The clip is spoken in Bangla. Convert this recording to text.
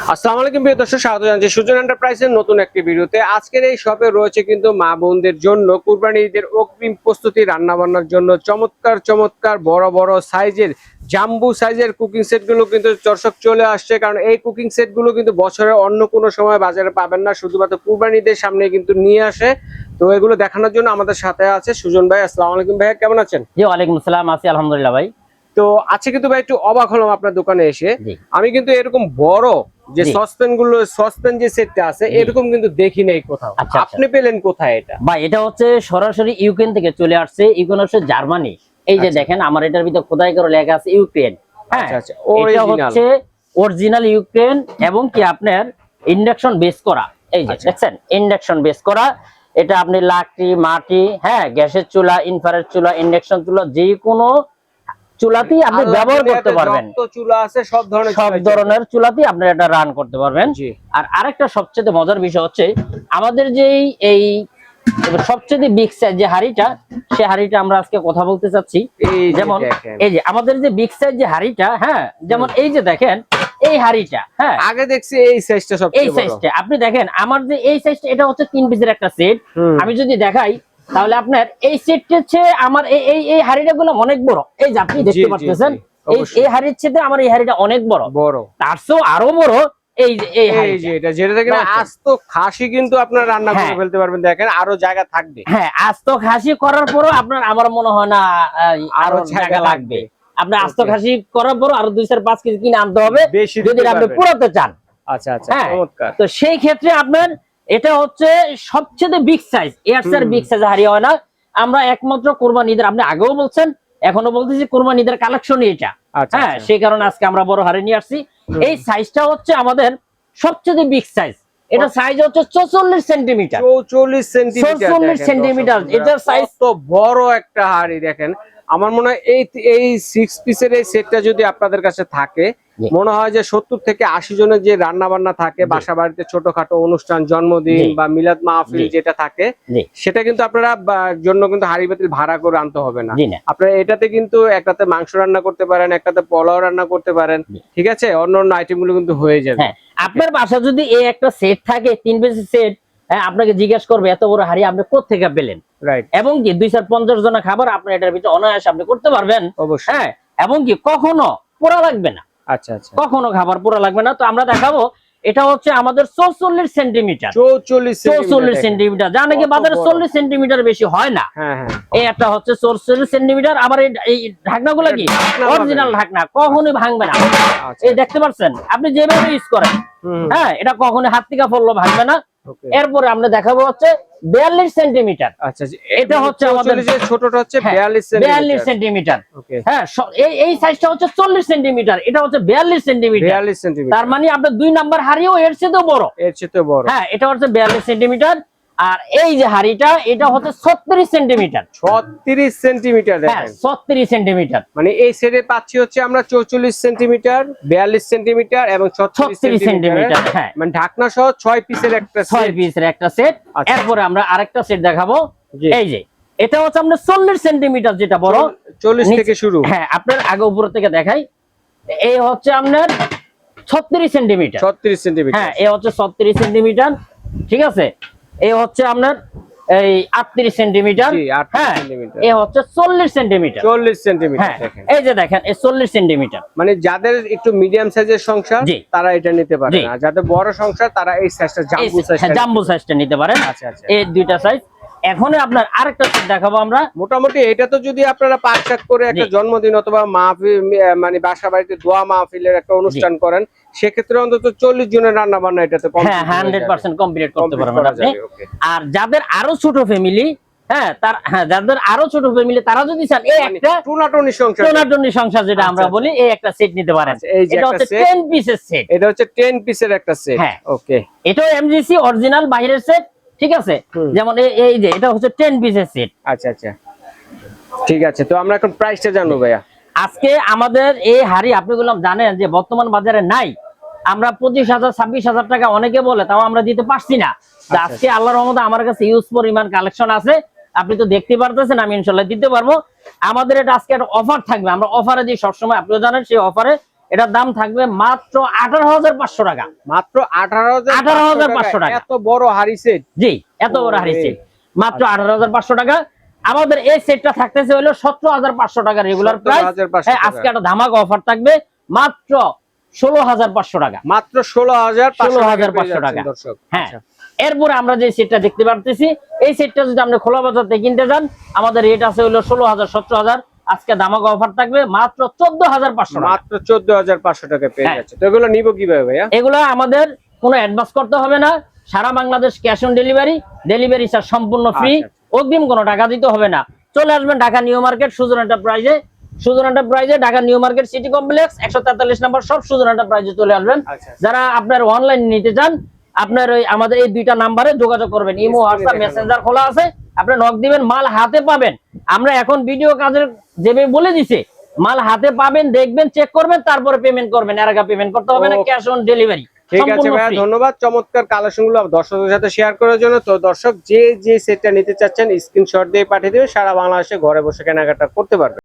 আসসালামু আলাইকুম প্রিয় দর্শক, স্বাগত জানাচ্ছি সুজন এন্টারপ্রাইজের নতুন একটি ভিডিওতে। আজকের এই শপে রয়েছে কিন্তু মা বোনদের জন্য কুরবানি ঈদের অগ্রিম প্রস্তুতি, রান্না বান্নার জন্য চমৎকার চমৎকার বড় বড় সাইজের জাম্বু সাইজের কুকিং সেট গুলো কিন্তু দর্শক চলে আসছে। কারণ এই কুকিং সেট গুলো কিন্তু বছরের অন্য কোনো সময় বাজারে পাবেন না, শুধুমাত্র কুরবানি ঈদের সামনে কিন্তু নিয়ে আসে। তো এগুলো দেখানোর জন্য আমাদের সাথে আছে সুজন ভাই। আসসালামু আলাইকুম ভাই, কেমন আছেন? জি ওয়ালাইকুম আসসালাম, আছি আলহামদুলিল্লাহ ভাই। তো আজকে কিন্তু ভাই একটু অবাক হলাম আপনার দোকানে এসে। আমি কিন্তু এরকম বড় যে সসপেন যে সেটটা আছে এরকম কিন্তু দেখি নাই কোথাও। আপনি পেলেন কোথায় এটা? ভাই এটা হচ্ছে সরাসরি ইউক্রেন থেকে চলে আসছে। ইউক্রেন হচ্ছে জার্মানি। এই যে দেখেন আমার এটার ভিতরে খোদাই করে লেখা আছে ইউক্রেন। হ্যাঁ, এটা হচ্ছে অরিজিনাল ইউক্রেন এবং কি আপনার ইন্ডাকশন বেস করা। এই যে দেখছেন ইন্ডাকশন বেস করা। এটা আপনি লাকড়ি, মাটি, হ্যাঁ গ্যাসের চুলা, ইনফ্রারেড চুলা, ইন্ডাকশন চুলা, যে কোনো চুলাতেই আপনি ব্যবহার করতে পারবেন। চুলা আছে সব ধরনের চুলাতেই আপনি এটা রান করতে পারবেন। আর আরেকটা সবচেয়ে মজার বিষয় হচ্ছে আমাদের যে এই সবচেয়ে বিগ সাইজ যে হাড়িটা, সেই হাড়িটা আমরা আজকে কথা বলতে চাচ্ছি। যেমন এই যে আমাদের যে বিগ সাইজ যে হাড়িটা, হ্যাঁ যেমন এই যে দেখেন এই হাড়িটা, হ্যাঁ আগে দেখছি এই সাইজটা সবচেয়ে বড়। এই সাইজটা আপনি দেখেন আমার যে এই সাইজটা, এটা হচ্ছে 3 পিসের একটা সেট। আমি যদি দেখাই তাহলে আপনার এই সেটটা হচ্ছে আমার এই হাড়িটা গুলো অনেক বড়। এই যে আপনি দেখতে পাচ্ছেন এই হাড়ির চেয়ে আমার এই হাড়িটা অনেক বড়, তার চেয়েও আরো বড়। এই যে এটা যেটা দেখেন আস্ত খাসি কিন্তু আপনারা রান্না করে ফেলতে পারবেন। দেখেন আরো জায়গা থাকবে। হ্যাঁ, আস্ত খাসি করার পরও আপনার আমার মনে হয় না আরো জায়গা লাগবে। আপনি আস্ত খাসি করার পর আরো 2-5 কেজি কিনে আনতে হবে যদি আপনি পুরাতে চান। আচ্ছা আচ্ছা, চমৎকার। তো সেই ক্ষেত্রে আপনার এটা হচ্ছে সবচেয়ে বিগ সাইজ। এর চেয়ে বিগ সাইজ হাড়ি হয় না। আমরা একমাত্র কুরবানি ঈদের, আপনি আগেও বলছেন এখনো বলতেছি, কুরবানি ঈদের কালেকশনই এটা। হ্যাঁ, সেই কারণে আজকে আমরা বড় হাড়ি নিয়ে আসছি। এই সাইজটা হচ্ছে আমাদের সবচেয়ে বিগ সাইজ। এটা সাইজ হচ্ছে 44 সেন্টিমিটার। 44 সেন্টিমিটার। এটা সাইজ তো বড় একটা হাড়ি। দেখেন আমার মনে হয় এই 6 পিসের এই সেটটা যদি আপনাদের কাছে থাকে, মনে হয় যে 70 থেকে 80 জনের যে রান্না বান্না থাকে বাসা বাড়িতে, ছোটখাটো অনুষ্ঠান, জন্মদিন বা মিলাদ মাহফিল যেটা থাকে, সেটা কিন্তু আপনারা জন্য কিন্তু হাড়ি বাতিল ভাড়া করে আনতে হবে না। আপনারা এটাতে কিন্তু একটাতে মাংস রান্না করতে পারেন, একটাতে পোলাও রান্না করতে পারেন। ঠিক আছে, অন্য অন্য আইটেম গুলো কিন্তু হয়ে যাবে। আপনার বাসা যদি এই একটা সেট থাকে, 3 পিসের সেট, আপনাকে জিজ্ঞেস করবে এত বড় হাড়ি আপনি কোথা থেকে পেলেন। এবং কি 250 জনের খাবার আপনি এটার ভিতরে অনায়াসে আপনি করতে পারবেন। হ্যাঁ, এবং কি কখনো পোড়া লাগবে না। আচ্ছা আচ্ছা, কখনো খাবার পোড়া লাগবে না। তো আমরা দেখাবো এটা হচ্ছে আমাদের 44 সেন্টিমিটার। 44 সেন্টিমিটার, যা নাকি বাজারে 40 সেন্টিমিটার বেশি হয় না। এই একটা হচ্ছে 44 সেন্টিমিটার। আবার এই ঢাকনাগুলো কি অরিজিনাল ঢাকনা, কখনোই ভাঙবে না। এই দেখতে পাচ্ছেন আপনি যেভাবে ইউজ করেন, হ্যাঁ এটা কখনো হাত থেকে পড়লো ভাঙবে না। এরপরে আমরা দেখাবো হচ্ছে 42 সেন্টিমিটার। আচ্ছা, এটা হচ্ছে আমাদের ছোটটা হচ্ছে 42 সেন্টিমিটার। হ্যাঁ, এই সাইজটা হচ্ছে 40 সেন্টিমিটার, এটা হচ্ছে 42 সেন্টিমিটার। তার মানে আপনার 2 নাম্বার হাড়িও এর চেয়ে বড়। হ্যাঁ, এটা হচ্ছে 42 সেন্টিমিটার। আর এই যে হাড়িটা, এটা হচ্ছে 36 সেন্টিমিটার। 36 সেন্টিমিটার। হ্যাঁ, 36 সেন্টিমিটার। মানে এই সেটে পাচ্ছি হচ্ছে আমরা 44 সেন্টিমিটার, 42 সেন্টিমিটার এবং 36 সেন্টিমিটার। হ্যাঁ, মানে ঢাকনা সহ 6 পিসের একটা সেট। এরপরে আমরা আরেকটা সেট দেখাবো। এই যে এটা হচ্ছে আমরা 40 সেন্টিমিটার, যেটা বড় 40 থেকে শুরু। হ্যাঁ, আপনার আগে উপর থেকে দেখাই। এই হচ্ছে আপনার 36 সেন্টিমিটার। 36 সেন্টিমিটার। হ্যাঁ, এই হচ্ছে 36 সেন্টিমিটার। ঠিক আছে, এই হচ্ছে আপনার এই 38 সেন্টিমিটার। হ্যাঁ, এই হচ্ছে 40 সেন্টিমিটার। 40 সেন্টিমিটার। এই যে দেখেন এই 40 সেন্টিমিটার। মানে যাদের একটু মিডিয়াম সাইজের সংসার তারা এটা নিতে পারে, আর যাদের বড় সংসার তারা এই সাইজটা জাম্বো সাইজটা নিতে পারেন। আচ্ছা আচ্ছা, এই দুইটা সাইজ। এখন আপনার আরেকটা সেট দেখাবো আমরা। মোটামুটি এটা তো যদি আপনারা পাঁচ করে একটা জন্মদিন অথবা মাহফিল, মানে বাসা বাড়িতে দোয়া মাহফিলের একটা অনুষ্ঠান করেন, সেক্ষেত্রে অন্তত 40 জনের রান্না বান্না এটাতে 100% কমপ্লিট করতে পারবেন আপনি। আর যাদের আরো ছোট ফ্যামিলি, যাদের আরো ছোট ফ্যামিলি, তারা যদি চান এই একটা টোনাটনি সংসার যেটা আমরা বলি, এই একটা সেট নিতে পারেন। এটা হচ্ছে 10 পিসের সেট। এটা হচ্ছে 10 পিসের একটা সেট। ওকে, এটাও এমজিসি অরিজিনাল বাইরের সেট। ঠিক আছে, যেমন এই যে এটা হচ্ছে 10 পিসের সেট। আচ্ছা আচ্ছা, ঠিক আছে। তো আমরা এখন প্রাইসটা জানবো ভাইয়া। আজকে আমাদের এই হাড়ি আপনি জানেন যে বর্তমান বাজারে নাই। আমরা 25,000 26,000 টাকা অনেকে বলে, তাও আমরা দিতে পারছি না। আজকে আল্লাহর রহমতে আমার কাছে ইউজ পরিমাণ কালেকশন আছে, আপনি তো দেখতে পারতেছেন, আমি ইনশাআল্লাহ দিতে পারবো। আমাদের এটা আজকে একটা অফার থাকবে, আমরা অফারে দিই সবসময়, আপনিও জানেন। সেই অফারে এটার দাম থাকবে মাত্র 18,500 টাকা। মাত্র 18,500 18,500 টাকা। এত বড় হাড়ি সেট? জি, এত বড় হাড়ি সেট মাত্র 18,500 টাকা। আমাদের এই সেটটা থাকতেছে হলো 17,500 টাকা রেগুলার প্রাইস। 17,500 আজকে একটা ধামাকা অফার থাকবে মাত্র 16,500 টাকা। মাত্র 16,500 টাকা। দর্শক। হ্যাঁ, আচ্ছা। এরপরে আমরা যে সেটটা দেখতে পারতেছি, এই সেটটা যদি আপনি খোলা বাজার থেকে কিনতে যান, আমাদের রেট আছে হলো 16,000 17,000। আজকে ধামাকা অফার থাকবে মাত্র 14,500 টাকা। মাত্র 14,500 টাকা পেয়ে হ্যাঁ। যাচ্ছে। তো এগুলো নিব কিভাবে ভাইয়া? এগুলো আমাদের কোনো অ্যাডভান্স করতে হবে না, সারা Bangladesh cash on delivery, delivery charge সম্পূর্ণ ফ্রি, আচ্ছা, আচ্ছা। অগ্রিম কোনো টাকা দিতে হবে না। চলে আসবেন ঢাকা নিউ মার্কেট সুজন এন্টারপ্রাইজে, সুজন এন্টারপ্রাইজে Dhaka new market city complex 143 নম্বর সব সুজন এন্টারপ্রাইজে চলে আসবেন। আচ্ছা। যারা আপনার অনলাইন নিতে চান, আপনার ওই আমাদের এই দুইটা নাম্বারে যোগাযোগ করবেন, ইমো হোয়াটসঅ্যাপ মেসেঞ্জার খোলা আছে, আপনি নক দিবেন, মাল হাতে পাবেন। আমরা এখন ভিডিও কাজের যেভাবে বলে দিছে, মাল হাতে পাবেন, দেখবেন, চেক করবেন, তারপরে পেমেন্ট করবেন। এর আগে পেমেন্ট করতে হবে না, ক্যাশ অন ডেলিভারি। ঠিক আছে ভাইয়া, ধন্যবাদ চমৎকার কালেকশন গুলো দর্শকদের সাথে শেয়ার করার জন্য। তো দর্শক যে সেটটা নিতে চাচ্ছেন স্ক্রিনশট দিয়ে পাঠিয়ে দেবে, সারা বাংলাদেশে ঘরে বসে কেনাকাটা করতে পারবে।